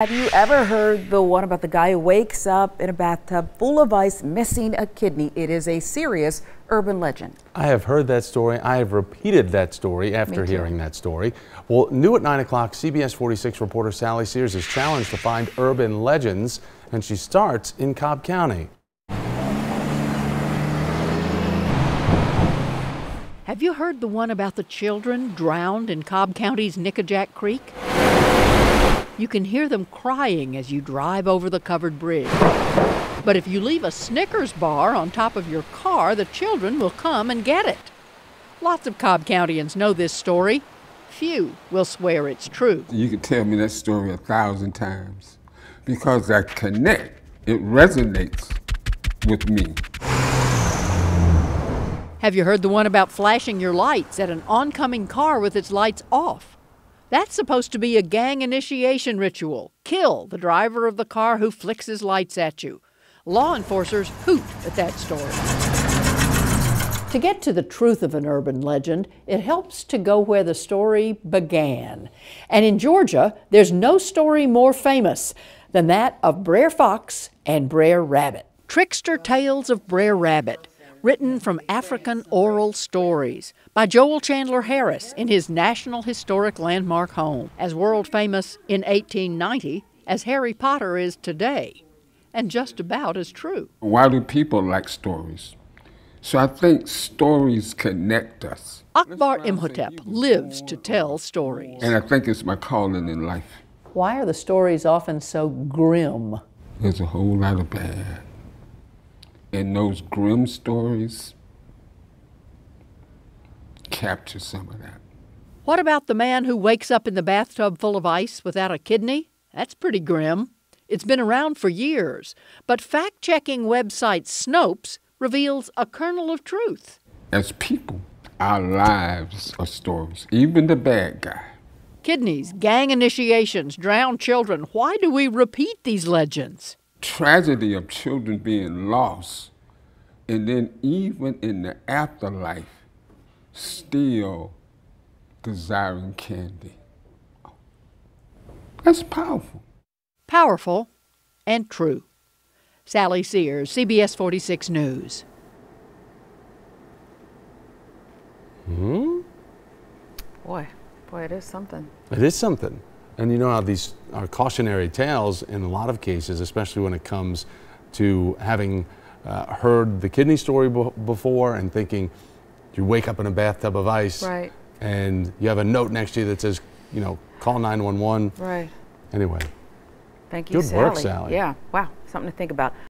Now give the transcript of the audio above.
Have you ever heard the one about the guy who wakes up in a bathtub full of ice missing a kidney? It is a serious urban legend. I have heard that story. I have repeated that story after hearing that story. Well, new at 9 o'clock, CBS 46 reporter Sally Sears is challenged to find urban legends, and she starts in Cobb County. Have you heard the one about the children drowned in Cobb County's Nickajack Creek? You can hear them crying as you drive over the covered bridge. But if you leave a Snickers bar on top of your car, the children will come and get it. Lots of Cobb Countians know this story. Few will swear it's true. You can tell me that story 1,000 times because I connect. It resonates with me. Have you heard the one about flashing your lights at an oncoming car with its lights off? That's supposed to be a gang initiation ritual. Kill the driver of the car who flicks his lights at you. Law enforcers hoot at that story. To get to the truth of an urban legend, it helps to go where the story began. And in Georgia, there's no story more famous than that of Brer Fox and Brer Rabbit. Trickster Tales of Brer Rabbit, written from African oral stories by Joel Chandler Harris in his National Historic Landmark home, as world famous in 1890 as Harry Potter is today, and just about as true. Why do people like stories? So I think stories connect us. Akbar Imhotep lives to tell stories. And I think it's my calling in life. Why are the stories often so grim? There's a whole lot of bad. And those grim stories capture some of that. What about the man who wakes up in the bathtub full of ice without a kidney? That's pretty grim. It's been around for years, but fact-checking website Snopes reveals a kernel of truth. As people, our lives are stories, even the bad guy. Kidneys, gang initiations, drowned children. Why do we repeat these legends? Tragedy of children being lost, and then even in the afterlife, still desiring candy. That's powerful. Powerful and true. Sally Sears, CBS 46 News. Boy, it is something. It is something. And you know how these are cautionary tales in a lot of cases, especially when it comes to having heard the kidney story before and thinking you wake up in a bathtub of ice, right, and you have a note next to you that says, you know, call 911. Right. Anyway. Thank you, Good work, Sally. Yeah, wow, something to think about.